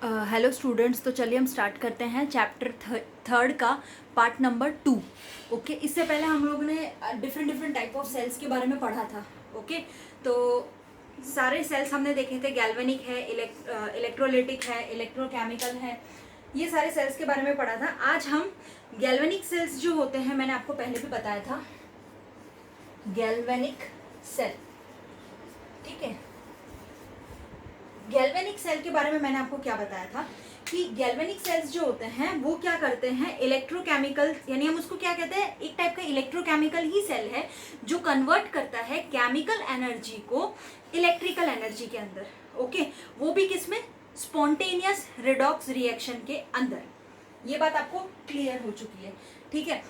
Hello students, तो चलिए हम स्टार्ट करते हैं चैप्टर थर्ड का पार्ट नंबर 2। ओके, इससे पहले हम लोगों ने डिफरेंट टाइप ऑफ सेल्स के बारे में पढ़ा था। ओके, तो सारे सेल्स हमने देखे थे। गैल्वेनिक है, इलेक्ट्रोलिटिक है, इलेक्ट्रोकेमिकल है, ये सारे सेल्स के बारे में पढ़ा था। आज हम गैल्वेनिक सेल्स जो होते हैं, मैंने आपको पहले भी बताया था, गैल्वेनिक सेल, ठीक है। गैल्वेनिक सेल के बारे में मैंने आपको क्या बताया था कि गैल्वेनिक सेल्स जो होते हैं वो क्या करते हैं, इलेक्ट्रोकेमिकल, यानी हम उसको क्या कहते हैं, एक टाइप का इलेक्ट्रोकेमिकल ही सेल है जो कन्वर्ट करता है केमिकल एनर्जी को इलेक्ट्रिकल एनर्जी के अंदर। ओके, वो भी किसमें, स्पॉन्टेनियस रिडॉक्स रिएक्शन के अंदर। ये बात आपको क्लियर हो चुकी है, ठीक है।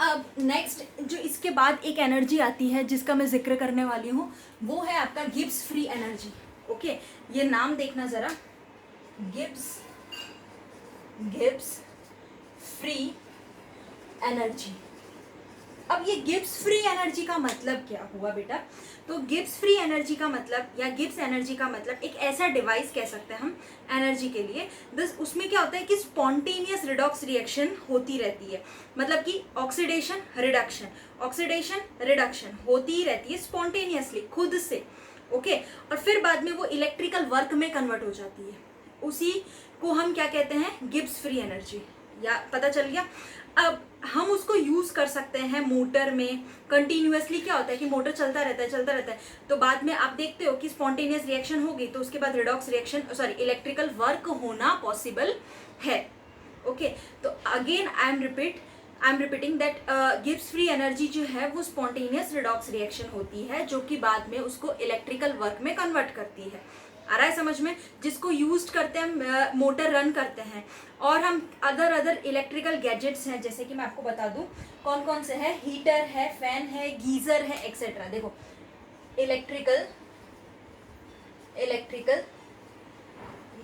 अब नेक्स्ट जो इसके बाद एक एनर्जी आती है जिसका मैं जिक्र करने वाली हूँ, वो है आपका गिब्स फ्री एनर्जी। ओके, ये नाम देखना जरा, गिब्स फ्री एनर्जी। अब ये गिब्स फ्री एनर्जी का मतलब क्या हुआ बेटा? तो गिब्स फ्री एनर्जी का मतलब या गिब्स एनर्जी का मतलब एक ऐसा डिवाइस कह सकते हैं हम एनर्जी के लिए। बस उसमें क्या होता है कि स्पॉन्टेनियस रिडॉक्स रिएक्शन होती रहती है, मतलब कि ऑक्सीडेशन रिडक्शन होती ही रहती है स्पॉन्टेनियसली, खुद से। ओके, और फिर बाद में वो इलेक्ट्रिकल वर्क में कन्वर्ट हो जाती है। उसी को हम क्या कहते हैं, गिब्स फ्री एनर्जी। या पता चल गया? अब हम उसको यूज कर सकते हैं मोटर में कंटिन्यूअसली। क्या होता है कि मोटर चलता रहता है, तो बाद में आप देखते हो कि स्पॉन्टेनियस रिएक्शन होगी, तो उसके बाद रिडॉक्स रिएक्शन, इलेक्ट्रिकल वर्क होना पॉसिबल है। ओके, तो again I am repeating that Gibbs free energy जो है वो स्पॉन्टेनियस रिडॉक्स रिएक्शन होती है, जो कि बाद में उसको इलेक्ट्रिकल वर्क में कन्वर्ट करती है। आ रहा है समझ में? जिसको यूज करते हैं, मोटर रन करते हैं। और हम अदर इलेक्ट्रिकल गैजेट्स हैं, जैसे कि मैं आपको बता दूं कौन कौन से हैं, हीटर है, फैन है, गीजर है, एक्सेट्रा। देखो, इलेक्ट्रिकल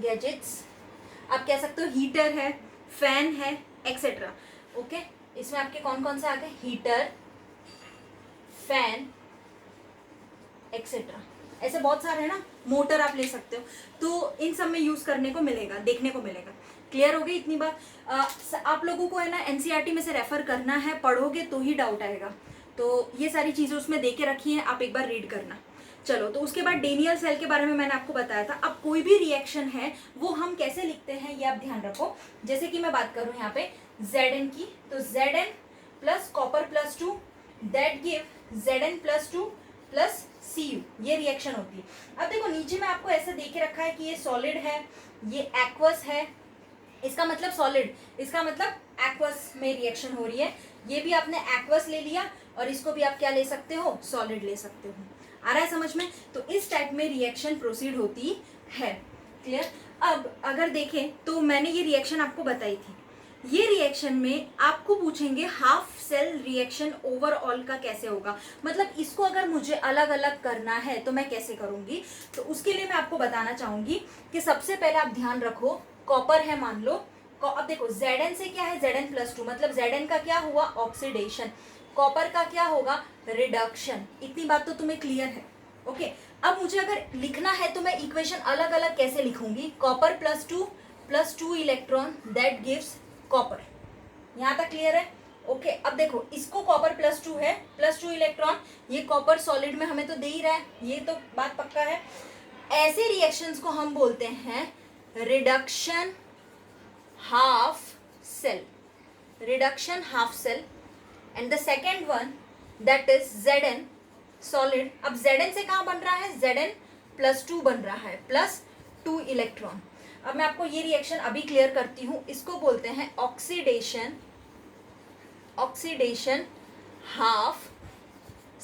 गैजेट्स आप कह सकते हो, हीटर है, फैन है, एक्सेट्रा। ओके, इसमें आपके कौन कौन से आ गए, हीटर, फैन, एक्सेट्रा। ऐसे बहुत सारे हैं ना, मोटर आप ले सकते हो, तो इन सब में यूज करने को मिलेगा, देखने को मिलेगा। क्लियर हो गई इतनी बात? आप लोगों को है ना एनसीईआरटी में से रेफर करना है, पढ़ोगे तो ही डाउट आएगा। तो ये सारी चीजें उसमें दे के रखी हैं, आप एक बार रीड करना। चलो, तो उसके बाद डेनियल सेल के बारे में मैंने आपको बताया था। अब कोई भी रिएक्शन है वो हम कैसे लिखते हैं ये आप ध्यान रखो। जैसे कि मैं बात करूं यहाँ पे Zn की, तो Zn plus copper plus 2 that give Zn plus 2 plus Cu, ये रिएक्शन होती है। अब देखो, नीचे में आपको ऐसा दे के रखा है कि ये सॉलिड है, ये एक्वस है, इसका मतलब सॉलिड, इसका मतलब एक्वस में रिएक्शन हो रही है। ये भी आपने एक्वस ले लिया और इसको भी आप क्या ले सकते हो, सॉलिड ले सकते हो। आ रहा है समझ में? तो इस टाइप में रिएक्शन प्रोसीड होती है। क्लियर? अब अगर देखें तो मैंने ये रिएक्शन आपको बताई थी। ये रिएक्शन में आपको पूछेंगे हाफ सेल रिएक्शन ओवरऑल का कैसे होगा, मतलब इसको अगर मुझे अलग अलग करना है तो मैं कैसे करूंगी। तो उसके लिए मैं आपको बताना चाहूंगी कि सबसे पहले आप ध्यान रखो, कॉपर है मान लो। अब देखो, Zn से क्या है, Zn प्लस 2, मतलब Zn का क्या हुआ, ऑक्सीडेशन। कॉपर का क्या होगा, रिडक्शन। इतनी बात तो तुम्हें क्लियर है? ओके, अब मुझे अगर लिखना है तो मैं इक्वेशन अलग अलग कैसे लिखूंगी, copper plus two electron that gives copper. यहां तक क्लियर है? ओके, अब देखो, इसको कॉपर प्लस 2 है, प्लस 2 इलेक्ट्रॉन, ये कॉपर सॉलिड में हमें तो दे ही रहा है, ये तो बात पक्का है। ऐसे रिएक्शंस को हम बोलते हैं reduction half cell, and the second one that is Zn solid. अब Zn से कहां बन रहा है, Zn प्लस 2 बन रहा है, प्लस 2 इलेक्ट्रॉन। अब मैं आपको ये रिएक्शन अभी क्लियर करती हूं, इसको बोलते हैं ऑक्सीडेशन हाफ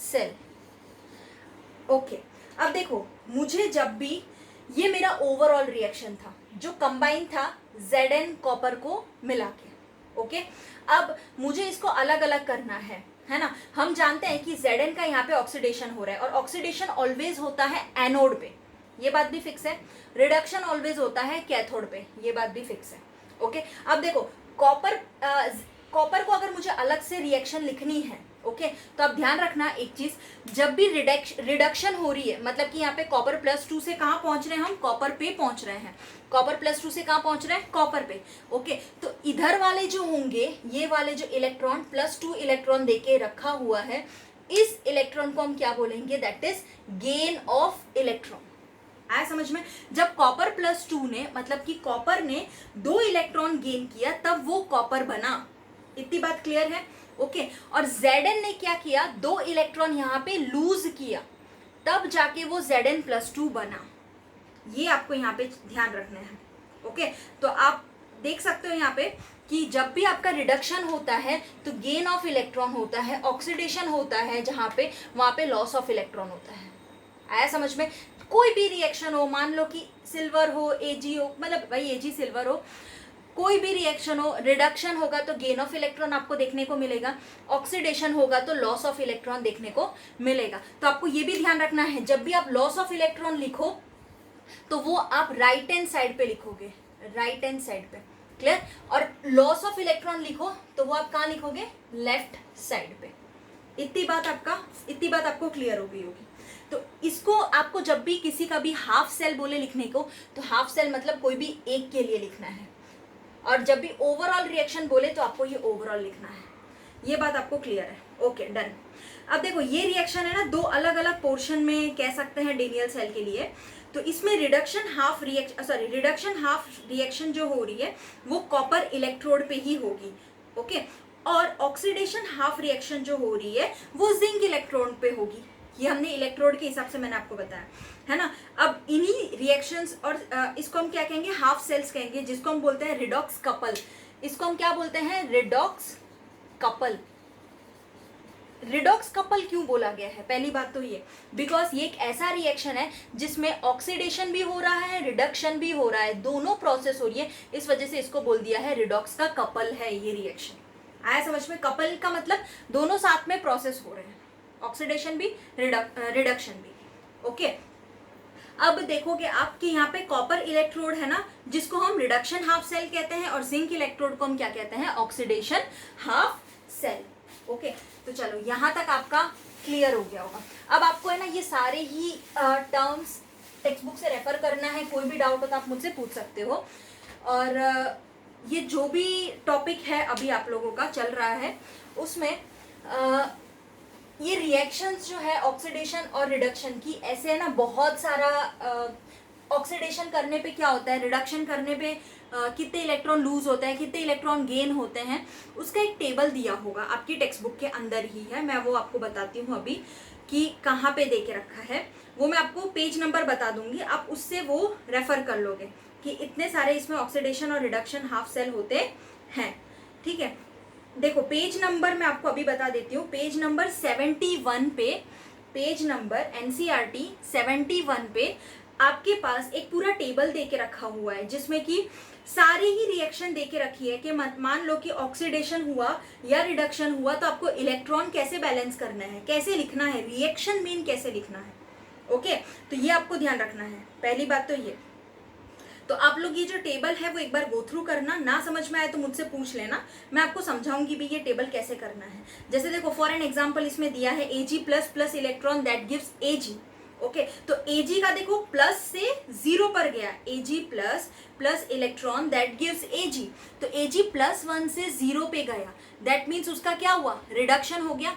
सेल। ओके, अब देखो, मुझे जब भी, ये मेरा ओवरऑल रिएक्शन था जो कंबाइन था Zn कॉपर को मिला के। ओके, अब मुझे इसको अलग अलग करना है ना। हम जानते हैं कि Zn का यहाँ पे ऑक्सीडेशन हो रहा है, और ऑक्सीडेशन ऑलवेज होता है एनोड पे, ये बात भी फिक्स है। रिडक्शन ऑलवेज होता है कैथोड पे, ये बात भी फिक्स है। ओके, अब देखो, कॉपर को अगर मुझे अलग से रिएक्शन लिखनी है, ओके, तो अब ध्यान रखना एक चीज, जब भी रिडक्शन हो रही है, मतलब कि यहाँ पे कॉपर प्लस 2 से कहाँ पहुंच रहे हैं हम, कॉपर पे पहुंच रहे हैं, कॉपर +2 से कहाँ पहुंच रहा है, कॉपर पे। ओके, तो इधर वाले जो होंगे, ये वाले जो इलेक्ट्रॉन +2 इलेक्ट्रॉन देके रखा हुआ है, इस इलेक्ट्रॉन को हम क्या बोलेंगे, that is gain of electron. आया समझ में? जब कॉपर +2 ने, मतलब कि कॉपर ने 2 इलेक्ट्रॉन गेन किया, तब वो कॉपर बना। इतनी बात क्लियर है? ओके, और Zn ने क्या किया, 2 इलेक्ट्रॉन यहाँ पे लूज किया, तब जाके वो Zn+2 बना। ये आपको यहाँ पे ध्यान रखना है। ओके, तो आप देख सकते हो यहाँ पे कि जब भी आपका रिडक्शन होता है तो गेन ऑफ इलेक्ट्रॉन होता है, ऑक्सीडेशन होता है जहाँ पे, वहाँ पे लॉस ऑफ इलेक्ट्रॉन होता है। आया समझ में? कोई भी रिएक्शन हो, मान लो कि सिल्वर हो, Ag हो, मतलब भाई Ag सिल्वर हो, कोई भी रिएक्शन हो, रिडक्शन होगा तो गेन ऑफ इलेक्ट्रॉन आपको देखने को मिलेगा, ऑक्सीडेशन होगा तो लॉस ऑफ इलेक्ट्रॉन देखने को मिलेगा। तो आपको ये भी ध्यान रखना है, जब भी आप लॉस ऑफ इलेक्ट्रॉन लिखो तो वो आप राइट हैंड साइड पे लिखोगे, राइट हैंड साइड पे, क्लियर? और लॉस ऑफ इलेक्ट्रॉन लिखो तो वो आप कहाँ लिखोगे, लेफ्ट साइड पे। इतनी बात आपको क्लियर हो गई होगी। तो इसको आपको जब भी किसी का भी हाफ सेल बोले लिखने को, तो हाफ सेल मतलब कोई भी एक के लिए लिखना है, और जब भी ओवरऑल रिएक्शन बोले तो आपको ये ओवरऑल लिखना है। ये बात आपको क्लियर है? Okay, done. अब देखो, ये रिएक्शन है ना, 2 अलग अलग पोर्शन में कह सकते हैं डेनियल सेल के लिए। तो इसमें रिडक्शन हाफ रिएक्शन जो हो रही है वो कॉपर इलेक्ट्रोड पे ही होगी। ओके, और ऑक्सीडेशन हाफ रिएक्शन जो हो रही है वो जिंक इलेक्ट्रोड पे होगी। ये हमने इलेक्ट्रोड के हिसाब से मैंने आपको बताया है ना। अब इन्हीं रिएक्शंस, और इसको हम क्या कहेंगे, हाफ सेल्स कहेंगे, जिसको हम बोलते हैं रिडॉक्स कपल। इसको हम क्या बोलते हैं, रिडॉक्स कपल। रिडॉक्स कपल क्यों बोला गया है, पहली बात तो ये, बिकॉज ये एक ऐसा रिएक्शन है जिसमें ऑक्सीडेशन भी हो रहा है, रिडक्शन भी हो रहा है, दोनों प्रोसेस हो रही है, इस वजह से इसको बोल दिया है रिडॉक्स का कपल है ये रिएक्शन। आया समझ में? कपल का मतलब दोनों साथ में प्रोसेस हो रहे हैं, ऑक्सीडेशन भी, रिडक्शन भी। ओके, अब देखोगे आपके यहाँ पे कॉपर इलेक्ट्रोड है ना, जिसको हम रिडक्शन हाफ सेल कहते हैं, और जिंक इलेक्ट्रोड को हम क्या कहते हैं, ऑक्सीडेशन हाफ सेल। ओके, तो चलो यहाँ तक आपका क्लियर हो गया होगा। अब आपको है ना ये सारे ही टर्म्स टेक्स्ट बुक से रेफर करना है, कोई भी डाउट हो तो आप मुझसे पूछ सकते हो। और ये जो भी टॉपिक है अभी आप लोगों का चल रहा है उसमें ये रिएक्शंस जो है ऑक्सीडेशन और रिडक्शन की, ऐसे है ना बहुत सारा ऑक्सीडेशन करने पे क्या होता है, रिडक्शन करने पे कितने इलेक्ट्रॉन लूज होते हैं, कितने इलेक्ट्रॉन गेन होते हैं, उसका एक टेबल दिया होगा आपकी टेक्स्ट बुक के अंदर ही है। मैं वो आपको बताती हूँ अभी कि कहाँ पे दे के रखा है, वो मैं आपको पेज नंबर बता दूंगी, आप उससे वो रेफर कर लोगे कि इतने सारे इसमें ऑक्सीडेशन और रिडक्शन हाफ सेल होते हैं। ठीक है, देखो पेज नंबर मैं आपको अभी बता देती हूँ, पेज नंबर 71 पे, पेज नंबर NCERT 71 पे आपके पास एक पूरा टेबल दे के रखा हुआ है, जिसमें कि सारी ही रिएक्शन दे के रखी है कि मान लो कि ऑक्सीडेशन हुआ या रिडक्शन हुआ तो आपको इलेक्ट्रॉन कैसे बैलेंस करना है, कैसे लिखना है, रिएक्शन मीन कैसे लिखना है। ओके, तो ये आपको ध्यान रखना है, पहली बात तो ये। तो आप लोग ये जो टेबल है वो एक बार गो थ्रू करना, ना समझ में आए तो मुझसे पूछ लेना, मैं आपको समझाऊंगी भी ये टेबल कैसे करना है। जैसे देखो फॉर एन एग्जांपल इसमें दिया है Ag++ electron that gives Ag। Okay, तो Ag का देखो प्लस से 0 पर गया, Ag++ electron that gives Ag, तो Ag+1 से 0 पे गया, दैट मीन्स उसका क्या हुआ, रिडक्शन हो गया।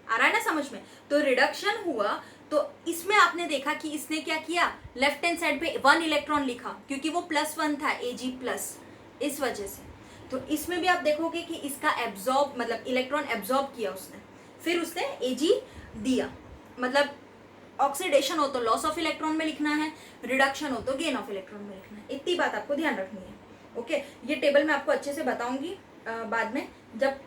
आ रहा है ना समझ में? तो रिडक्शन हुआ तो इसमें आपने देखा कि इसने क्या किया, लेफ्ट हैंड साइड पे 1 इलेक्ट्रॉन लिखा क्योंकि वो +1 था Ag+, इस वजह से। तो इसमें भी आप देखोगे कि इसका एब्जॉर्ब, मतलब इलेक्ट्रॉन एब्जॉर्ब किया उसने, फिर उसने Ag दिया। मतलब ऑक्सीडेशन हो तो लॉस ऑफ इलेक्ट्रॉन में लिखना है, रिडक्शन हो तो गेन ऑफ इलेक्ट्रॉन में लिखना है। इतनी बात आपको ध्यान रखनी है। ओके, ये टेबल मैं आपको अच्छे से बताऊंगी बाद में, जब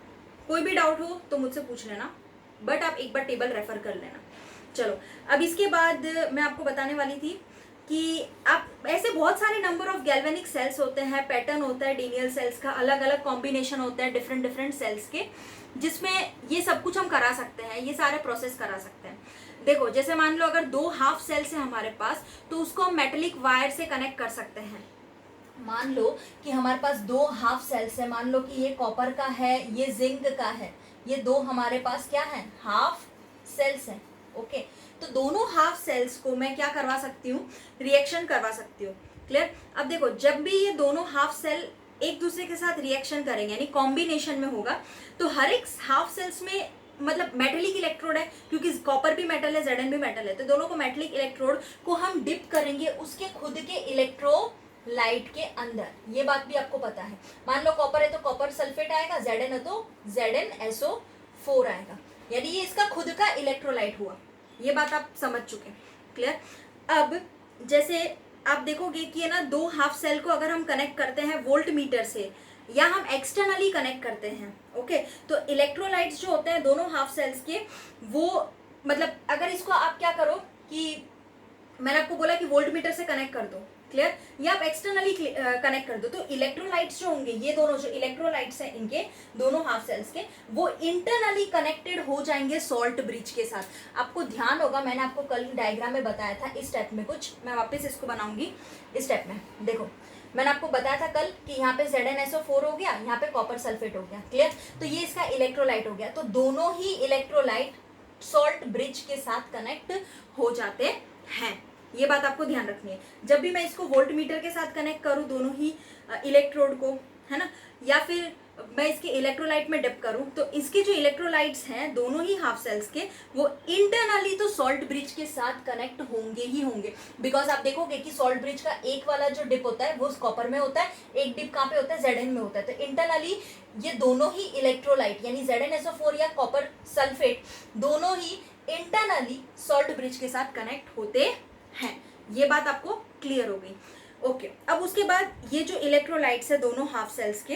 कोई भी डाउट हो तो मुझसे पूछ लेना, बट आप एक बार टेबल रेफर कर लेना। चलो, अब इसके बाद मैं आपको बताने वाली थी कि आप ऐसे बहुत सारे नंबर ऑफ गैल्वेनिक सेल्स होते हैं, पैटर्न होता है डेनियल सेल्स का, अलग अलग कॉम्बिनेशन होता है डिफरेंट सेल्स के, जिसमें ये सब कुछ हम करा सकते हैं, ये सारे प्रोसेस करा सकते हैं। देखो जैसे मान लो अगर 2 हाफ सेल्स है हमारे पास, तो उसको हम मेटेलिक वायर से कनेक्ट कर सकते हैं। मान लो कि हमारे पास 2 हाफ सेल्स है, मान लो कि ये कॉपर का है, ये जिंक का है, ये 2 हमारे पास क्या है, हाफ सेल्स है। ओके, तो दोनों हाफ सेल्स को मैं क्या करवा सकती हूँ, रिएक्शन करवा सकती हूँ। क्लियर। अब देखो जब भी ये दोनों हाफ सेल एक दूसरे के साथ रिएक्शन करेंगे यानी कॉम्बिनेशन में होगा, तो हर एक हाफ सेल्स में मतलब मेटेलिक इलेक्ट्रोड है, क्योंकि कॉपर भी मेटल है, Zn भी मेटल है, तो दोनों को मेटेलिक इलेक्ट्रोड को हम डिप करेंगे उसके खुद के इलेक्ट्रोलाइट के अंदर। ये बात भी आपको पता है। मान लो कॉपर है तो कॉपर सल्फेट आएगा, Zn है तो ZnSO4 आएगा, यानी ये इसका खुद का इलेक्ट्रोलाइट हुआ। ये बात आप समझ चुके हैं, क्लियर। अब जैसे आप देखोगे कि है ना, दो हाफ सेल को अगर हम कनेक्ट करते हैं वोल्ट मीटर से या हम एक्सटर्नली कनेक्ट करते हैं, ओके, तो इलेक्ट्रोलाइट्स जो होते हैं दोनों हाफ सेल्स के, वो मतलब अगर इसको आप क्या करो कि मैंने आपको बोला कि वोल्ट मीटर से कनेक्ट कर दो, क्लियर, या आप एक्सटर्नली कनेक्ट कर दो, तो इलेक्ट्रोलाइट्स जो होंगे, ये दोनों जो इलेक्ट्रोलाइट्स हैं इनके दोनों हाफ सेल्स के, वो इंटरनली कनेक्टेड हो जाएंगे सॉल्ट ब्रिज के साथ। आपको ध्यान होगा मैंने आपको कल डायग्राम में बताया था इस स्टेप में कुछ, मैं वापस इसको बनाऊंगी इस स्टेप में। देखो मैंने आपको बताया था कल कि यहाँ पे ZnSO4 हो गया, यहाँ पे कॉपर सल्फेट हो गया, क्लियर, तो ये इसका इलेक्ट्रोलाइट हो गया, तो दोनों ही इलेक्ट्रोलाइट सॉल्ट ब्रिज के साथ कनेक्ट हो जाते हैं। ये बात आपको ध्यान रखनी है। जब भी मैं इसको वोल्ट मीटर के साथ कनेक्ट करूं दोनों ही इलेक्ट्रोड को, है ना, या फिर मैं इसके इलेक्ट्रोलाइट में डिप करूं, तो इसके जो इलेक्ट्रोलाइट्स हैं दोनों ही हाफ सेल्स के, वो इंटरनली तो सॉल्ट ब्रिज के साथ कनेक्ट होंगे ही होंगे। बिकॉज आप देखोगे कि सॉल्ट ब्रिज का एक वाला जो डिप होता है वो कॉपर में होता है, एक डिप कहाँ पे होता है, Zn में होता है, तो इंटरनली ये दोनों ही इलेक्ट्रोलाइट यानी ZnSO4 या कॉपर सल्फेट दोनों ही इंटरनली सॉल्ट ब्रिज के साथ कनेक्ट होते हैं। ये बात आपको क्लियर हो गई, ओके। अब उसके बाद ये जो इलेक्ट्रोलाइट्स है दोनों हाफ सेल्स के,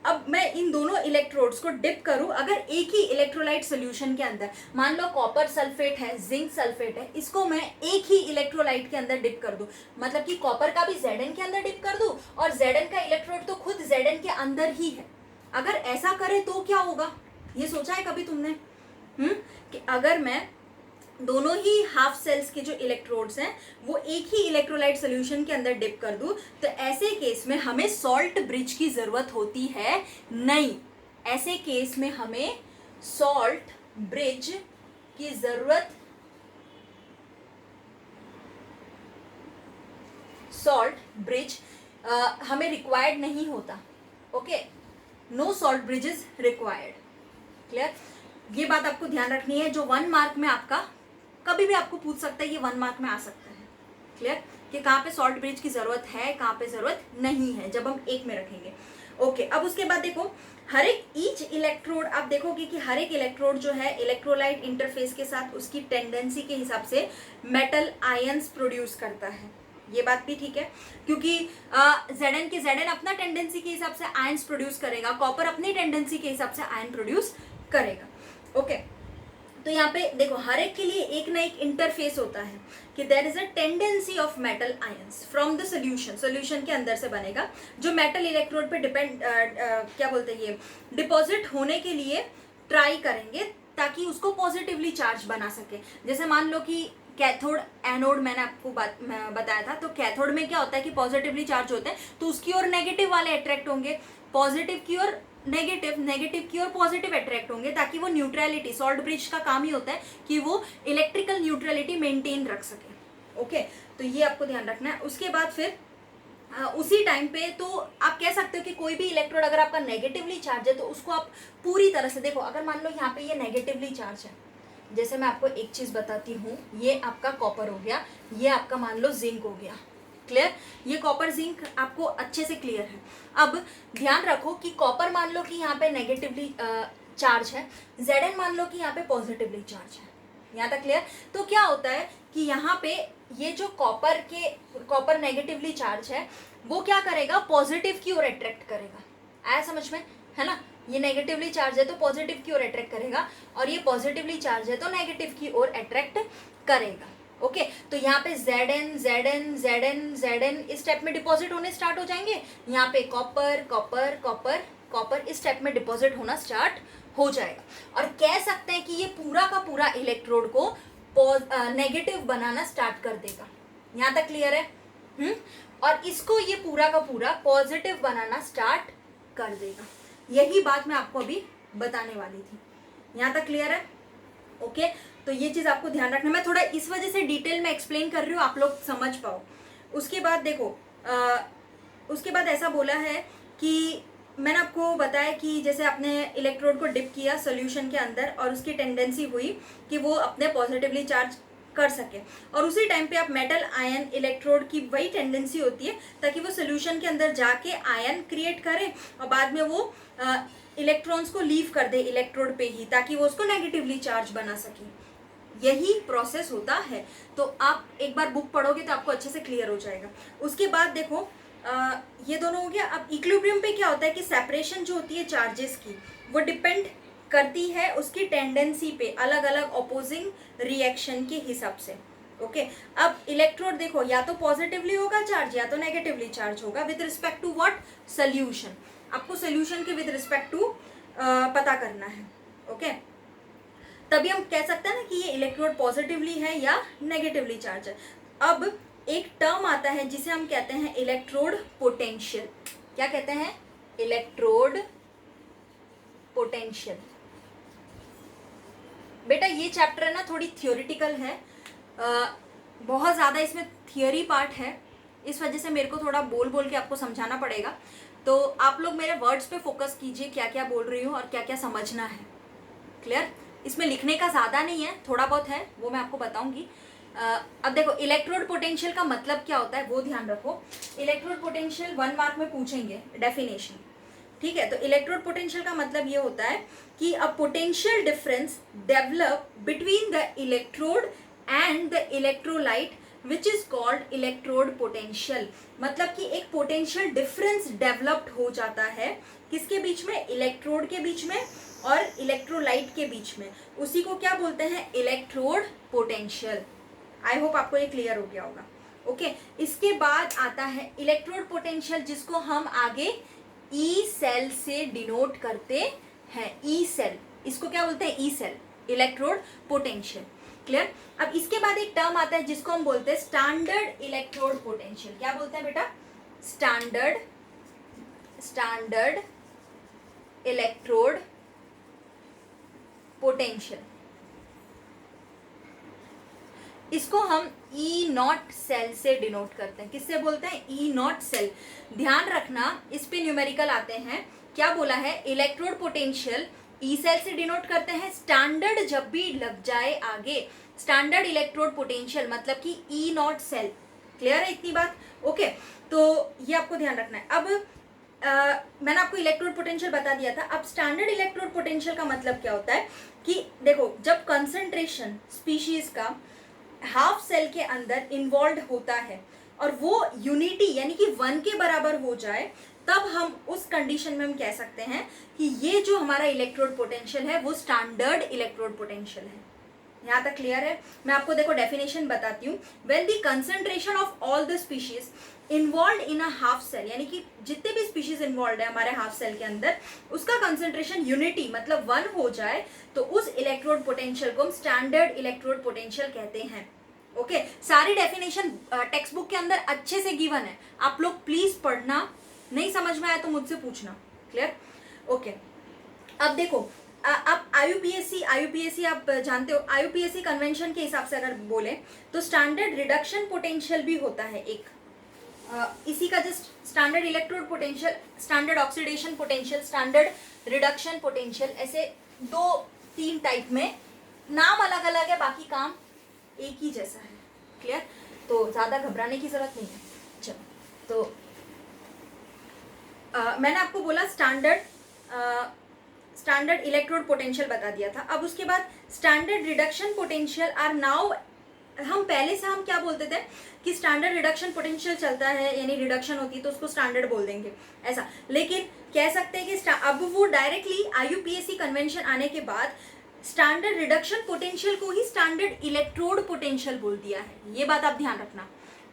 अब मैं इन दोनों इलेक्ट्रोड्स को डिप करूं अगर एक ही इलेक्ट्रोलाइट सोल्यूशन के अंदर, मान लो कॉपर सल्फेट है, जिंक सल्फेट है, इसको मैं एक ही इलेक्ट्रोलाइट के अंदर डिप कर दूं, मतलब कि कॉपर का भी Zn के अंदर डिप कर दूं और Zn का इलेक्ट्रोड तो खुद Zn के अंदर ही है। अगर ऐसा करे तो क्या होगा, ये सोचा है कभी तुमने? कि अगर मैं दोनों ही हाफ सेल्स के जो इलेक्ट्रोड्स हैं वो एक ही इलेक्ट्रोलाइट सोल्यूशन के अंदर डिप कर दूं, तो ऐसे केस में हमें सॉल्ट ब्रिज की जरूरत होती है नहीं। ऐसे केस में हमें सॉल्ट ब्रिज की जरूरत, सॉल्ट ब्रिज हमें रिक्वायर्ड नहीं होता, okay, no salt bridge is required, clear. ये बात आपको ध्यान रखनी है, जो 1 मार्क में आपका कभी भी आपको पूछ सकता है, ये 1 मार्क में आ सकता है, क्लियर, कि कहाँ पे सॉल्ट ब्रिज की जरूरत है, कहाँ पे जरूरत नहीं है, जब हम एक में रखेंगे, ओके। अब उसके बाद देखो हर एक ईच इलेक्ट्रोड, आप देखोगे कि हर एक इलेक्ट्रोड जो है इलेक्ट्रोलाइट इंटरफेस के साथ उसकी टेंडेंसी के हिसाब से मेटल आयंस प्रोड्यूस करता है। ये बात भी ठीक है, क्योंकि Zn अपना टेंडेंसी के हिसाब से आयंस प्रोड्यूस करेगा, कॉपर अपनी टेंडेंसी के हिसाब से आयन प्रोड्यूस करेगा, ओके। तो यहाँ पे देखो हर एक के लिए एक ना एक इंटरफेस होता है कि there is a tendency of metal ions from the solution के अंदर से बनेगा, जो मेटल इलेक्ट्रोड पे डिपेंड क्या बोलते हैं, ये डिपॉजिट होने के लिए ट्राई करेंगे ताकि उसको पॉजिटिवली चार्ज बना सके। जैसे मान लो कि कैथोड एनोड मैंने आपको बताया था, तो कैथोड में क्या होता है कि पॉजिटिवली चार्ज होते हैं तो उसकी ओर नेगेटिव वाले अट्रैक्ट होंगे, पॉजिटिव की ओर नेगेटिव, नेगेटिव की ओर पॉजिटिव अट्रैक्ट होंगे, ताकि वो न्यूट्रलिटी, सॉल्ट ब्रिज का काम ही होता है कि वो इलेक्ट्रिकल न्यूट्रलिटी मेंटेन रख सके, ओके। तो ये आपको ध्यान रखना है। उसके बाद फिर उसी टाइम पे तो आप कह सकते हो कि कोई भी इलेक्ट्रोड अगर आपका नेगेटिवली चार्ज है तो उसको आप पूरी तरह से देखो, अगर मान लो यहाँ पे ये नेगेटिवली चार्ज है, जैसे मैं आपको एक चीज बताती हूँ, ये आपका कॉपर हो गया, ये आपका मान लो जिंक हो गया, क्लियर, ये कॉपर जिंक आपको अच्छे से क्लियर है। अब ध्यान रखो कि कॉपर मान लो कि यहाँ पे नेगेटिवली चार्ज है, Zn मान लो कि यहाँ पे पॉजिटिवली चार्ज है, यहाँ तक क्लियर। तो क्या होता है कि यहाँ पे ये जो कॉपर नेगेटिवली चार्ज है वो क्या करेगा, पॉजिटिव की ओर अट्रैक्ट करेगा, आया समझ में, है ना। ये नेगेटिवली चार्ज है तो पॉजिटिव की ओर अट्रैक्ट करेगा, और ये पॉजिटिवली चार्ज है तो नेगेटिव की ओर अट्रैक्ट करेगा, ओके। तो यहाँ पे Zn इस स्टेप में डिपॉजिट होने स्टार्ट हो जाएंगे, यहाँ पे कॉपर इस स्टेप में डिपॉजिट होना स्टार्ट हो जाएगा, और कह सकते हैं कि ये पूरा का पूरा इलेक्ट्रोड को नेगेटिव बनाना स्टार्ट कर देगा, यहाँ तक क्लियर है। और इसको ये पूरा का पूरा पॉजिटिव बनाना स्टार्ट कर देगा। यही बात मैं आपको अभी बताने वाली थी, यहाँ तक क्लियर है, ओके। तो ये चीज आपको ध्यान रखना, मैं थोड़ा इस वजह से डिटेल में एक्सप्लेन कर रही हूँ आप लोग समझ पाओ, उसके बाद देखो उसके बाद ऐसा बोला है कि मैंने आपको बताया कि जैसे आपने इलेक्ट्रोड को डिप किया सॉल्यूशन के अंदर और उसकी टेंडेंसी हुई कि वो अपने पॉजिटिवली चार्ज कर सके, और उसी टाइम पे आप मेटल आयन इलेक्ट्रोड की वही टेंडेंसी होती है ताकि वो सोल्यूशन के अंदर जाके आयन क्रिएट करे और बाद में वो इलेक्ट्रॉन्स को लीव कर दे इलेक्ट्रोड पे ही, ताकि वो उसको नेगेटिवली चार्ज बना सके। यही प्रोसेस होता है। तो आप एक बार बुक पढ़ोगे तो आपको अच्छे से क्लियर हो जाएगा। उसके बाद देखो ये दोनों हो गया। अब इक्विलिब्रियम पे क्या होता है कि सेपरेशन जो होती है चार्जेस की वो डिपेंड करती है उसकी टेंडेंसी पे, अलग अलग अपोजिंग रिएक्शन के हिसाब से। ओके, अब इलेक्ट्रोड देखो या तो पॉजिटिवली होगा चार्ज या तो नेगेटिवली चार्ज होगा with respect to what, solution. आपको सोल्यूशन के विद रिस्पेक्ट टू पता करना है। ओके, तभी हम कह सकते हैं ना कि ये इलेक्ट्रोड पॉजिटिवली है या नेगेटिवली चार्ज है। अब एक टर्म आता है जिसे हम कहते हैं इलेक्ट्रोड पोटेंशियल। क्या कहते हैं? Electrode potential. बेटा ये चैप्टर है ना थोड़ी थियोरिटिकल है, बहुत ज़्यादा इसमें थियोरी पार्ट है, इस वजह से मेरे को थोड़ा बोल बोल के आपको समझाना पड़ेगा। तो आप लोग मेरे वर्ड्स पे फोकस कीजिए, क्या क्या बोल रही हूँ और क्या क्या समझना है। क्लियर? इसमें लिखने का ज़्यादा नहीं है, थोड़ा बहुत है, वो मैं आपको बताऊंगी। अब देखो इलेक्ट्रोड पोटेंशियल का मतलब क्या होता है वो ध्यान रखो। इलेक्ट्रोड पोटेंशियल 1 मार्क में पूछेंगे डेफिनेशन, ठीक है? तो इलेक्ट्रोड पोटेंशियल का मतलब ये होता है कि अ potential difference develop between the electrode and the electrolyte which is called electrode potential. मतलब कि एक पोटेंशियल डिफरेंस डेवलप्ड हो जाता है किसके बीच में? इलेक्ट्रोड के बीच में और इलेक्ट्रोलाइट के बीच में। उसी को क्या बोलते हैं? Electrode potential. आई होप आपको ये क्लियर हो गया होगा। ओके, इसके बाद आता है इलेक्ट्रोड पोटेंशियल जिसको हम आगे ई सेल से डिनोट करते हैं। ई सेल, इसको क्या बोलते हैं? E cell, electrode potential. Clear? अब इसके बाद एक टर्म आता है जिसको हम बोलते हैं स्टैंडर्ड इलेक्ट्रोड पोटेंशियल। क्या बोलते हैं बेटा? Standard electrode potential. इसको हम ई नॉट सेल से डिनोट करते हैं। किससे बोलते हैं? ई नॉट सेल। ध्यान रखना इस पे न्यूमेरिकल आते हैं। क्या बोला है? इलेक्ट्रोड पोटेंशियल ई सेल से डिनोट करते हैं। स्टैंडर्ड जब भी लग जाए आगे, स्टैंडर्ड इलेक्ट्रोड पोटेंशियल मतलब कि ई नॉट सेल। क्लियर है इतनी बात? ओके, तो ये आपको ध्यान रखना है। अब मैंने आपको इलेक्ट्रोड पोटेंशियल बता दिया था। अब स्टैंडर्ड इलेक्ट्रोड पोटेंशियल का मतलब क्या होता है कि देखो जब कंसंट्रेशन स्पीशीज का हाफ सेल के अंदर इन्वॉल्व होता है और वो यूनिटी यानी कि 1 के बराबर हो जाए, तब हम उस कंडीशन में हम कह सकते हैं कि ये जो हमारा इलेक्ट्रोड पोटेंशियल है वो स्टैंडर्ड इलेक्ट्रोड पोटेंशियल है। यहाँ तक क्लियर है? मैं आपको देखो डेफिनेशन बताती हूँ। When the concentration of all the species involve in a half cell, यानी कि जितने भी स्पीशीज इन्वॉल्व है हमारे हाफ सेल के अंदर, उसका कंसंट्रेशन यूनिटी मतलब 1 हो जाए, तो उस इलेक्ट्रोड पोटेंशियल को हम स्टैंडर्ड इलेक्ट्रोड पोटेंशियल कहते हैं। ओके, सारी डेफिनेशन टेक्स्ट बुक के अंदर अच्छे से गिवन है, आप लोग प्लीज पढ़ना। नहीं समझ में आया तो मुझसे पूछना। क्लियर? ओके, अब देखो आप आईयूपीएससी आप जानते हो, आईयूपीएससी कन्वेंशन के हिसाब से अगर बोले तो स्टैंडर्ड रिडक्शन पोटेंशियल भी होता है एक। इसी का just standard electrode potential, standard oxidation potential, standard reduction potential, ऐसे 2-3 टाइप में नाम अलग अलग है, बाकी काम एक ही जैसा है। क्लियर? तो ज़्यादा घबराने की जरूरत नहीं है। चलो, तो मैंने आपको बोला स्टैंडर्ड इलेक्ट्रोड पोटेंशियल बता दिया था। अब उसके बाद standard reduction potential are now, हम पहले से हम क्या बोलते थे कि स्टैंडर्ड रिडक्शन पोटेंशियल चलता है यानी रिडक्शन होती है तो उसको स्टैंडर्ड बोल देंगे ऐसा, लेकिन कह सकते हैं कि अब वो डायरेक्टली आईयूपीएससी कन्वेंशन आने के बाद स्टैंडर्ड रिडक्शन पोटेंशियल को ही स्टैंडर्ड इलेक्ट्रोड पोटेंशियल बोल दिया है। ये बात आप ध्यान रखना।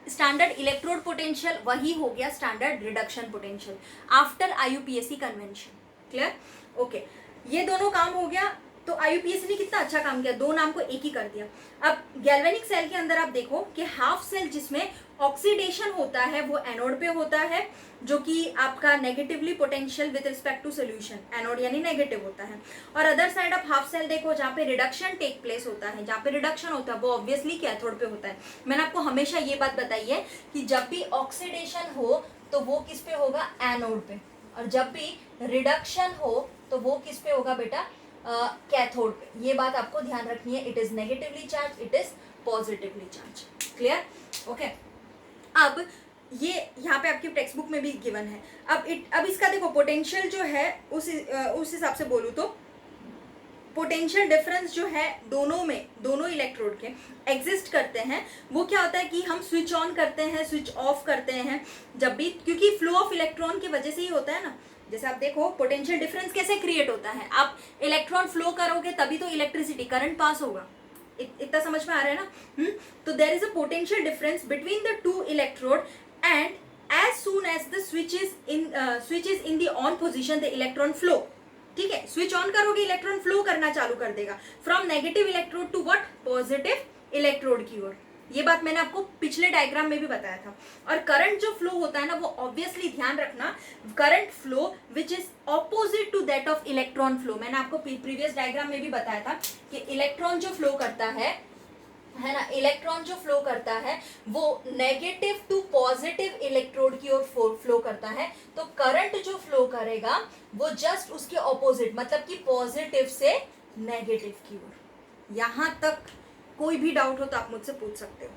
स्टैंडर्ड इलेक्ट्रोड पोटेंशियल वही हो गया standard reduction potential after आईयूपीएससी convention. Clear? Okay, ये दोनों काम हो गया। तो आईयूपीएससी ने कितना अच्छा काम किया, 2 नाम को एक ही कर दिया। अब गैल्वेनिक सेल के अंदर आप देखो कि हाफ सेल जिसमें ऑक्सीडेशन होता है वो एनोड पे होता है, जो कि आपका negatively potential with respect to solution, anode यानी नेगेटिव होता है। और अदर साइड आप हाफ सेल देखो, जहाँ पे रिडक्शन टेक प्लेस होता है, जहाँ पे रिडक्शन होता है वो ऑब्वियसली कैथोड पे होता है। मैंने आपको हमेशा ये बात बताई है कि जब भी ऑक्सीडेशन हो तो वो किस पे होगा, एनोड पे, और जब भी रिडक्शन हो तो वो किस पे होगा बेटा, कैथोड पे। ये बात आपको ध्यान रखनी है, it is negatively charge, it is positively charge. Clear? Okay. अब ये यहाँ पे आपकी टेक्स्ट बुक में भी गिवन है। अब इसका देखो पोटेंशियल जो है उस हिसाब से बोलूँ तो पोटेंशियल डिफरेंस जो है दोनों में, दोनों इलेक्ट्रोड के एग्जिस्ट करते हैं। वो क्या होता है कि हम स्विच ऑन करते हैं, स्विच ऑफ करते हैं जब भी, क्योंकि फ्लो ऑफ इलेक्ट्रॉन की वजह से ही होता है ना। जैसे आप देखो पोटेंशियल डिफरेंस कैसे क्रिएट होता है, आप इलेक्ट्रॉन फ्लो करोगे तभी तो इलेक्ट्रिसिटी करंट पास होगा। इतना समझ में आ रहा है ना? तो there is a potential difference between the two electrode and as soon as the switch is in the on position the electron flow. ठीक है, स्विच ऑन करोगे इलेक्ट्रॉन फ्लो करना चालू कर देगा from negative electrode to what, positive electrode की ओर। ये बात मैंने आपको पिछले डायग्राम में भी बताया था। और करंट जो फ्लो होता है ना, वो ऑब्वियसली ध्यान रखना, current flow which is opposite to that of electron flow. मैंने आपको प्रीवियस डायग्राम में भी बताया था कि इलेक्ट्रॉन जो फ्लो करता है ना, इलेक्ट्रॉन जो फ्लो करता है वो नेगेटिव टू पॉजिटिव इलेक्ट्रोड की ओर फ्लो करता है। तो करंट जो फ्लो करेगा वो जस्ट उसके ऑपोजिट, मतलब कि पॉजिटिव से नेगेटिव की ओर। यहां तक कोई भी डाउट हो तो आप मुझसे पूछ सकते हो।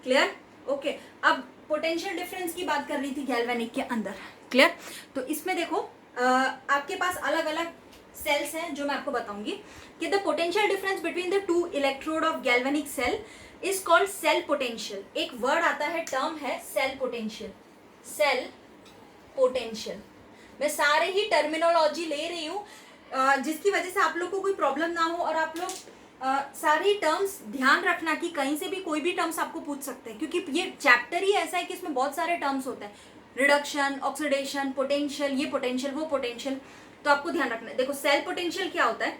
क्लियर? ओके। अब पोटेंशियल डिफरेंस की बात कर रही थी गैल्वेनिक के अंदर। क्लियर? तो इसमें देखो आपके पास अलग अलग सेल्स हैं जो मैं आपको बताऊंगी कि the potential difference between the two electrode of galvanic cell is called cell potential. एक वर्ड आता है, टर्म है सेल पोटेंशियल। सेल पोटेंशियल, मैं सारे ही टर्मिनोलॉजी ले रही हूँ जिसकी वजह से आप लोग को कोई प्रॉब्लम ना हो, और आप लोग सारी टर्म्स ध्यान रखना कि कहीं से भी कोई भी टर्म्स आपको पूछ सकते हैं, क्योंकि ये चैप्टर ही ऐसा है कि इसमें बहुत सारे टर्म्स होते हैं, रिडक्शन, ऑक्सीडेशन, पोटेंशियल, ये पोटेंशियल, वो पोटेंशियल। तो आपको ध्यान रखना है। देखो सेल पोटेंशियल क्या होता है,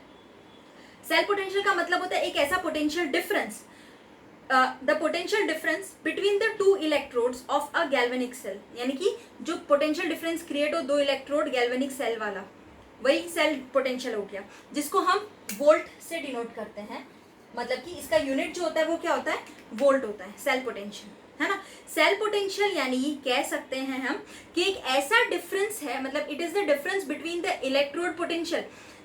सेल पोटेंशियल का मतलब होता है एक ऐसा potential difference, the potential difference between the two electrodes of a galvanic cell, यानी कि जो पोटेंशियल डिफरेंस क्रिएट हो दो इलेक्ट्रोड गैल्वेनिक सेल वाला, वही सेल पोटेंशियल हो गया, जिसको हम वोल्ट से डिनोट करते हैं। मतलब कि इसका यूनिट जो होता है वो क्या होता है, वोल्ट होता है, सेल पोटेंशियल, है ना। सेल पोटेंशियल यानी कह सकते हैं हम कि एक ऐसा डिफरेंस है, मतलब it is the difference between the electrode potential,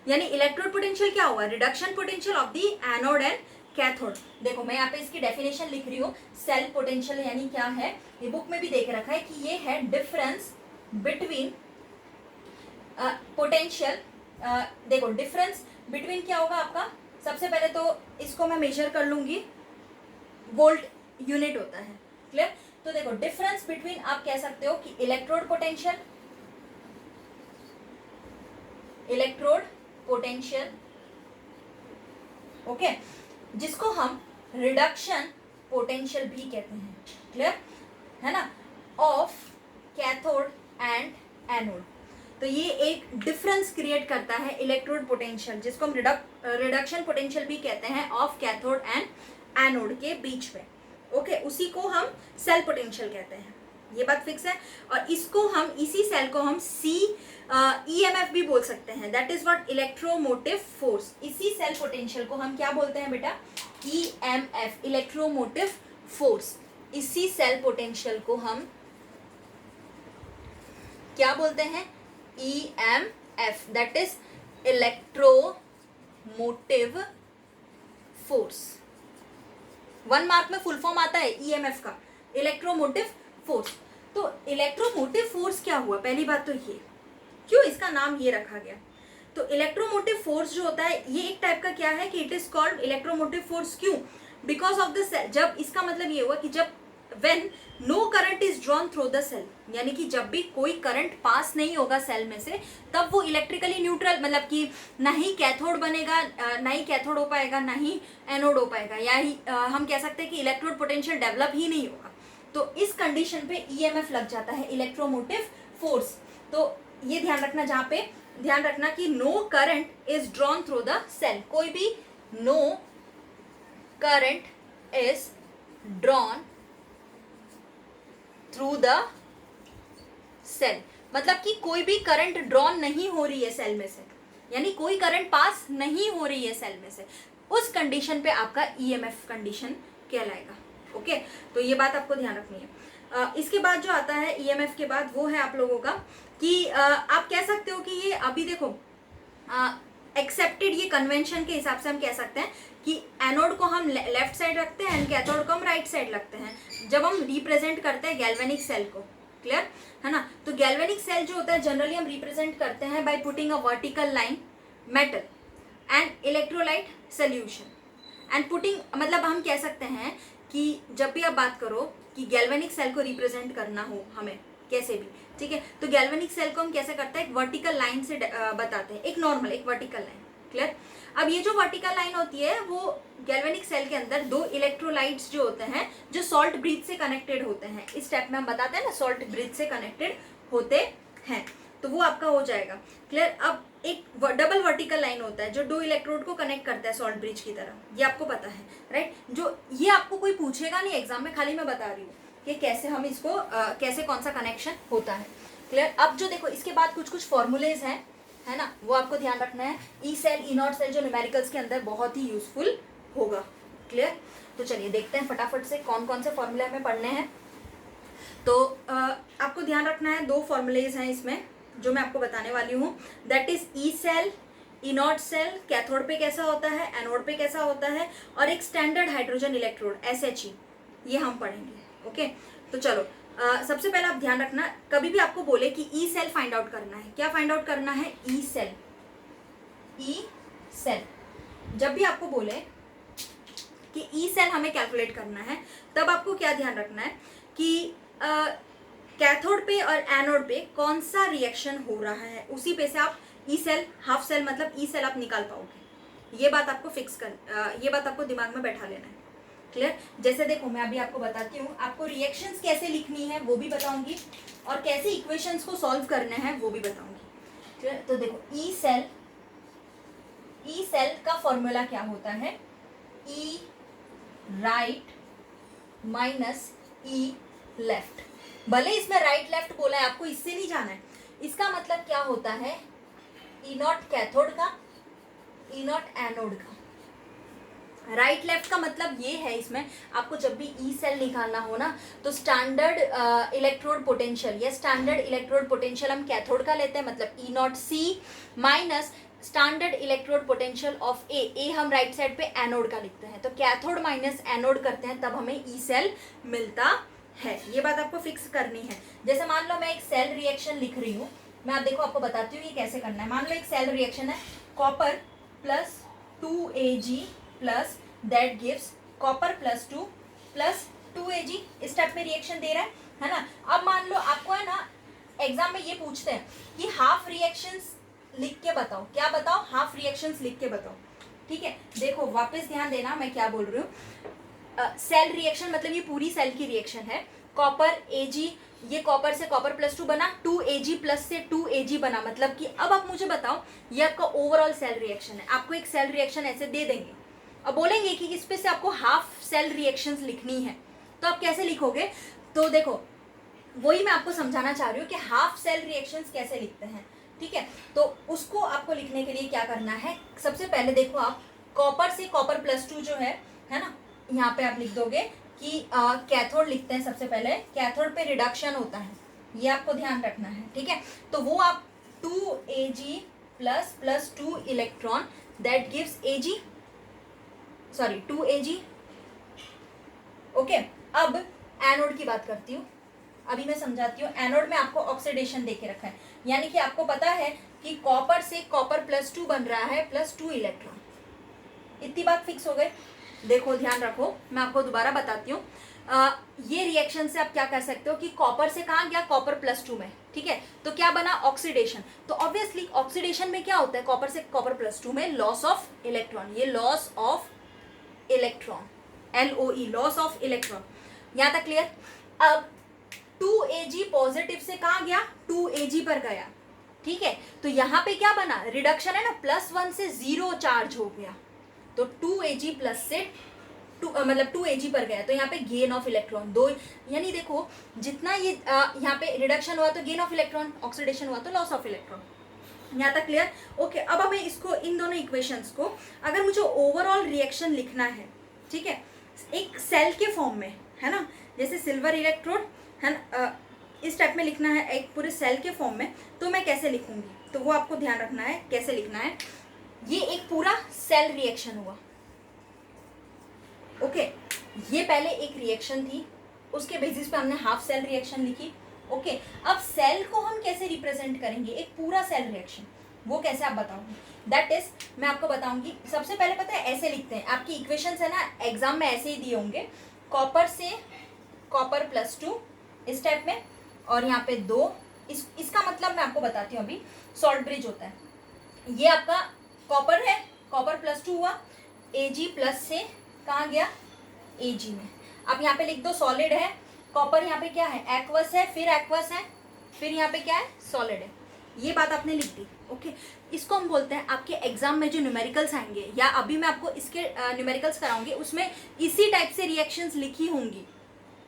यानी इलेक्ट्रोड पोटेंशियल क्या हुआ, reduction potential of the anode and cathode. देखो मैं यहाँ पे इसकी डेफिनेशन लिख रही हूँ, सेल पोटेंशियल यानी क्या है, ये बुक में भी देख रखा है कि ये है डिफरेंस बिटवीन पोटेंशियल। देखो डिफरेंस बिटवीन क्या होगा आपका, सबसे पहले तो इसको मैं मेजर कर लूंगी, वोल्ट यूनिट होता है। क्लियर? तो देखो डिफरेंस बिटवीन आप कह सकते हो कि electrode potential, electrode potential, okay, जिसको हम रिडक्शन पोटेंशियल भी कहते हैं। क्लियर है ना, ऑफ कैथोड एंड एनोड। तो ये एक डिफरेंस क्रिएट करता है इलेक्ट्रोड पोटेंशियल, जिसको हम रिडक्शन पोटेंशियल भी कहते हैं, ऑफ कैथोड एंड एनोड के बीच में। ओके, उसी को हम सेल पोटेंशियल कहते हैं, ये बात फिक्स है। और इसको हम, इसी सेल को हम EMF भी बोल सकते हैं, that is what, electromotive force. इसी सेल पोटेंशियल को हम क्या बोलते हैं बेटा, EMF, इलेक्ट्रोमोटिव फोर्स। इसी सेल पोटेंशियल को हम क्या बोलते हैं, EMF, that is electromotive force. 1 mark में फुल फॉर्म आता है EMF का, इलेक्ट्रोमोटिव फोर्स। तो इलेक्ट्रोमोटिव फोर्स क्या हुआ, पहली बात तो ये, क्यों इसका नाम ये रखा गया। तो इलेक्ट्रोमोटिव फोर्स जो होता है ये एक टाइप का क्या है कि it is called electromotive force, क्यों, बिकॉज ऑफ द सेल। जब इसका मतलब ये हुआ कि जब when no current is drawn through the cell, यानी कि जब भी कोई करंट पास नहीं होगा सेल में से, तब वो इलेक्ट्रिकली न्यूट्रल, मतलब कि ना ही कैथोड बनेगा, ना ही कैथोड हो पाएगा, ना ही एनोड हो पाएगा, या ही हम कह सकते हैं कि इलेक्ट्रोड पोटेंशियल डेवलप ही नहीं होगा। तो इस कंडीशन पे EMF लग जाता है, इलेक्ट्रोमोटिव फोर्स। तो ये ध्यान रखना, जहाँ पे ध्यान रखना कि no current is drawn through the cell, कोई भी no current is drawn through the cell, मतलब कि कोई भी करंट ड्रॉन नहीं हो रही है सेल में से, यानी कोई करंट पास नहीं हो रही है सेल में से, उस कंडीशन पे आपका ईएमएफ कंडीशन कहलाएगा। ओके, तो ये बात आपको ध्यान रखनी है। इसके बाद जो आता है ईएमएफ के बाद, वो है आप लोगों का कि आप कह सकते हो कि ये अभी देखो एक्सेप्टेड, ये कन्वेंशन के हिसाब से हम कह सकते हैं कि एनोड को हम लेफ्ट साइड रखते हैं एंड कैथोड को हम राइट साइड रखते हैं जब हम रिप्रेजेंट करते हैं गैल्वेनिक सेल को। क्लियर है ना? तो गैल्वेनिक सेल जो होता है जनरली हम रिप्रेजेंट करते हैं by putting a vertical line metal and electrolyte solution and putting, मतलब हम कह सकते हैं कि जब भी आप बात करो कि गैल्वेनिक सेल को रिप्रेजेंट करना हो हमें कैसे भी, ठीक है, तो गैल्वेनिक सेल को हम कैसे करते हैं, एक वर्टिकल लाइन से बताते हैं, एक नॉर्मल एक वर्टिकल लाइन। क्लियर? अब ये जो वर्टिकल लाइन होती है वो गैल्वेनिक सेल के अंदर दो इलेक्ट्रोलाइट्स जो होते हैं जो सॉल्ट ब्रिज से कनेक्टेड होते हैं, इस स्टेप में हम बताते हैं ना सॉल्ट ब्रिज से कनेक्टेड होते हैं, तो वो आपका हो जाएगा। क्लियर? अब एक डबल वर्टिकल लाइन होता है जो दो इलेक्ट्रोड को कनेक्ट करता है सॉल्ट ब्रिज की तरह, ये आपको पता है राइट? जो ये आपको कोई पूछेगा नहीं एग्जाम में, खाली मैं बता रही हूँ कि कैसे हम इसको कैसे कौन सा कनेक्शन होता है। क्लियर? अब जो देखो इसके बाद कुछ कुछ फॉर्मूलेज हैं, है ना, वो आपको ध्यान रखना है। E cell, E naught cell जो न्यूमेरिकल्स के अंदर बहुत ही यूजफुल होगा। क्लियर? तो चलिए देखते हैं फटाफट से कौन कौन से फॉर्मूले हमें पढ़ने हैं। तो आपको ध्यान रखना है, दो फॉर्मूलेज हैं इसमें जो मैं आपको बताने वाली हूँ, that is E cell, E naught cell cathode पे कैसा होता है, एनोड पे कैसा होता है, और एक स्टैंडर्ड हाइड्रोजन इलेक्ट्रोड SHE, ये हम पढ़ेंगे। ओके, तो चलो सबसे पहले आप ध्यान रखना, कभी भी आपको बोले कि ई सेल फाइंड आउट करना है, क्या फाइंड आउट करना है, ई सेल, ई सेल। जब भी आपको बोले कि ई सेल हमें कैलकुलेट करना है, तब आपको क्या ध्यान रखना है कि कैथोड पे और एनोड पे कौन सा रिएक्शन हो रहा है, उसी पे से आप ई सेल, हाफ सेल मतलब ई सेल आप निकाल पाओगे। ये बात आपको फिक्स कर, ये बात आपको दिमाग में बैठा लेना है। क्लियर? जैसे देखो मैं अभी आपको बताती हूँ, आपको रिएक्शंस कैसे लिखनी है वो भी बताऊंगी, और कैसे इक्वेशंस को सॉल्व करने हैं वो भी बताऊंगी। क्लियर? तो देखो ई सेल का फॉर्मूला क्या होता है, ई राइट माइनस ई लेफ्ट। भले इसमें राइट लेफ्ट बोला है, आपको इससे नहीं जाना है, इसका मतलब क्या होता है, ई नॉट कैथोड का, ई नॉट एनोड का। राइट लेफ्ट का मतलब ये है, इसमें आपको जब भी ई सेल निकालना हो ना, तो स्टैंडर्ड इलेक्ट्रोड पोटेंशियल या स्टैंडर्ड इलेक्ट्रोड पोटेंशियल हम कैथोड का लेते हैं, मतलब E naught C minus standard electrode potential of A हम राइट साइड पे एनोड का लिखते हैं, तो कैथोड माइनस एनोड करते हैं तब हमें ई सेल मिलता है। ये बात आपको फिक्स करनी है। जैसे मान लो मैं एक सेल रिएक्शन लिख रही हूँ, मैं आप देखो आपको बताती हूँ ये कैसे करना है। मान लो एक सेल रिएक्शन है, copper plus 2Ag plus that gives copper plus 2 Ag, इस टाइप में रिएक्शन दे रहा है ना। अब मान लो आपको है ना एग्जाम में ये पूछते हैं कि हाफ रिएक्शंस लिख के बताओ, क्या बताओ, हाफ रिएक्शंस लिख के बताओ। ठीक है, देखो वापस ध्यान देना मैं क्या बोल रही हूँ। सेल रिएक्शन मतलब ये पूरी सेल की रिएक्शन है, कॉपर Ag, ये कॉपर से कॉपर प्लस 2 बना, 2Ag प्लस से 2Ag बना, मतलब कि अब आप मुझे बताओ ये आपका ओवरऑल सेल रिएक्शन है। आपको एक सेल रिएक्शन ऐसे दे देंगे, अब बोलेंगे कि इस पे से आपको हाफ सेल रिएक्शंस लिखनी है, तो आप कैसे लिखोगे। तो देखो वही मैं आपको समझाना चाह रही हूँ कि हाफ सेल रिएक्शंस कैसे लिखते हैं। ठीक है, तो उसको आपको लिखने के लिए क्या करना है, सबसे पहले देखो आप कॉपर से कॉपर प्लस 2 जो है ना, यहाँ पे आप लिख दोगे कि कैथोड लिखते हैं। सबसे पहले कैथोड पे रिडक्शन होता है, ये आपको ध्यान रखना है। ठीक है, तो वो आप 2Ag plus 2 electron that gives Ag, sorry 2Ag। Okay, अब एनोड की बात करती हूँ, अभी मैं समझाती हूँ। एनोड में आपको ऑक्सीडेशन देके रखा है, यानी कि आपको पता है कि कॉपर से कॉपर प्लस 2 बन रहा है प्लस 2 इलेक्ट्रॉन। इतनी बात फिक्स हो गई। देखो ध्यान रखो, मैं आपको दोबारा बताती हूँ। ये रिएक्शन से आप क्या कर सकते हो कि कॉपर से कहाँ गया, कॉपर प्लस 2 में। ठीक है, तो क्या बना, ऑक्सीडेशन। तो ऑब्वियसली ऑक्सीडेशन में क्या होता है, कॉपर से कॉपर प्लस 2 में लॉस ऑफ इलेक्ट्रॉन, ये loss of electron, LOE, loss of electron. यहाँ तक क्लियर। अब 2Ag पॉजिटिव से कहाँ गया, 2Ag पर गया। ठीक है, तो यहाँ पे क्या बना, रिडक्शन है ना, +1 से 0 चार्ज हो गया, तो 2Ag प्लस से मतलब 2 Ag पर गया, तो यहाँ पे गेन ऑफ इलेक्ट्रॉन 2, यानी देखो जितना ये यहाँ पे रिडक्शन हुआ तो गेन ऑफ इलेक्ट्रॉन, ऑक्सीडेशन हुआ तो लॉस ऑफ इलेक्ट्रॉन। यहाँ तक क्लियर? ओके, अब हमें इसको, इन दोनों इक्वेशंस को अगर मुझे ओवरऑल रिएक्शन लिखना है, ठीक है, एक सेल के फॉर्म में, है ना, जैसे सिल्वर इलेक्ट्रोड है ना, इस टाइप में लिखना है एक पूरे सेल के फॉर्म में, तो मैं कैसे लिखूंगी, तो वो आपको ध्यान रखना है कैसे लिखना है। ये एक पूरा सेल रिएक्शन हुआ, ओके, ये पहले एक रिएक्शन थी, उसके बेसिस पे हमने हाफ सेल रिएक्शन लिखी, ओके। अब सेल को हम कैसे रिप्रेजेंट करेंगे, एक पूरा सेल रिएक्शन, वो कैसे आप बताओगे, दैट इज मैं आपको बताऊंगी। सबसे पहले पता है ऐसे लिखते हैं, आपकी इक्वेशंस है ना एग्जाम में ऐसे ही दिए होंगे, कॉपर से कॉपर +2 इस टाइप में, और यहाँ पे 2, इसका मतलब मैं आपको बताती हूँ अभी, सॉल्ट ब्रिज होता है, ये आपका कॉपर है, कॉपर +2 हुआ, Ag प्लस से कहाँ गया, Ag में। अब यहाँ पे लिख दो सॉलिड है, कॉपर यहाँ पे क्या है, एक्वस है, फिर एक्वस है, फिर यहाँ पे क्या है, सॉलिड है, ये बात आपने लिख दी, ओके। इसको हम बोलते हैं, आपके एग्जाम में जो न्यूमेरिकल्स आएंगे या अभी मैं आपको इसके न्यूमेरिकल्स कराऊंगी, उसमें इसी टाइप से रिएक्शंस लिखी होंगी,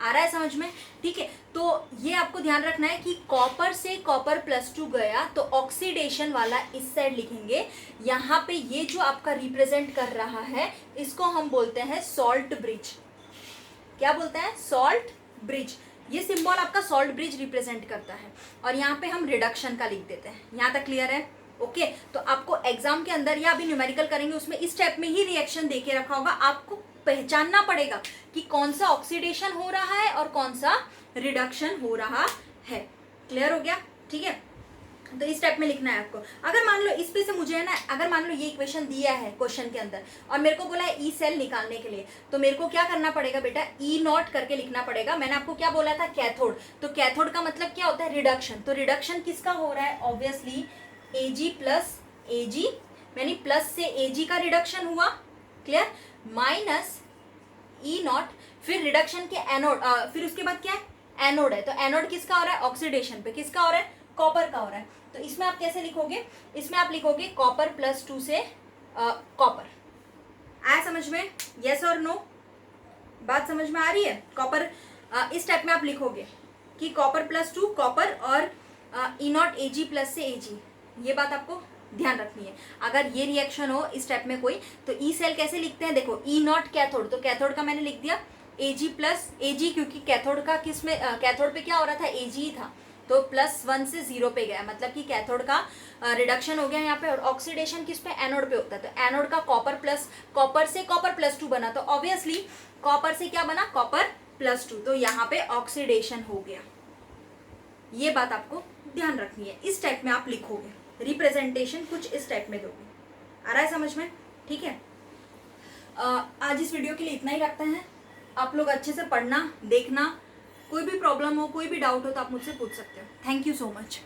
आ रहा है समझ में, ठीक है। तो ये आपको ध्यान रखना है कि कॉपर से कॉपर +2 गया तो ऑक्सीडेशन वाला इस साइड लिखेंगे, यहाँ पे ये जो आपका रिप्रेजेंट कर रहा है इसको हम बोलते हैं सॉल्ट ब्रिज। क्या बोलते हैं, सॉल्ट ब्रिज, ये सिंबल आपका सॉल्ट ब्रिज रिप्रेजेंट करता है, और यहाँ पे हम रिडक्शन का लिख देते हैं। यहाँ तक क्लियर है, ओके। तो आपको एग्जाम के अंदर या अभी न्यूमेरिकल करेंगे उसमें इस टाइप में ही रिएक्शन देके रखा होगा, आपको पहचानना पड़ेगा कि कौन सा ऑक्सीडेशन हो रहा है और कौन सा रिडक्शन हो रहा है। क्लियर हो गया, ठीक है। तो इस टाइप में लिखना है आपको। अगर मान लो इस पे से मुझे है ना, अगर मान लो ये इक्वेशन दिया है क्वेश्चन के अंदर और मेरे को बोला है ई सेल निकालने के लिए, तो मेरे को क्या करना पड़ेगा बेटा, E0 करके लिखना पड़ेगा। मैंने आपको क्या बोला था, कैथोड, तो कैथोड का मतलब क्या होता है, रिडक्शन। तो रिडक्शन किसका हो रहा है, ऑब्वियसली Ag प्लस Ag, यानी प्लस से Ag का रिडक्शन हुआ, क्लियर, माइनस E0, फिर रिडक्शन के एनोड, फिर उसके बाद क्या है, एनोड है, तो एनोड किसका हो रहा है, ऑक्सीडेशन पे किसका हो रहा है, कॉपर का हो रहा है। तो इसमें आप कैसे लिखोगे, इसमें आप लिखोगे कॉपर +2 से कॉपर। आया समझ में, यस और नो, बात समझ में आ रही है। कॉपर इस टाइप में आप लिखोगे कि कॉपर +2 कॉपर और E0 Ag प्लस से Ag, ये बात आपको ध्यान रखनी है। अगर ये रिएक्शन हो इस टाइप में कोई, तो ई सेल कैसे लिखते हैं, देखो E0 कैथोड, तो कैथोड का मैंने लिख दिया Ag प्लस Ag, क्योंकि कैथोड का किस में, कैथोड पे क्या हो रहा था, Ag ही था, तो +1 से 0 पे गया, मतलब कि कैथोड का रिडक्शन हो गया यहाँ पे, और ऑक्सीडेशन किस पे, एनोड पे होता है। तो एनोड का कॉपर से कॉपर +2 बना, तो ऑब्वियसली कॉपर से क्या बना, कॉपर +2, तो यहाँ पे ऑक्सीडेशन हो गया। ये बात आपको ध्यान रखनी है, इस टाइप में आप लिखोगे, रिप्रेजेंटेशन कुछ इस टाइप में दोगे। आ रहा है समझ में, ठीक है। आज इस वीडियो के लिए इतना ही रखते हैं। आप लोग अच्छे से पढ़ना, देखना, कोई भी प्रॉब्लम हो, कोई भी डाउट हो तो आप मुझसे पूछ सकते हो। Thank you so much.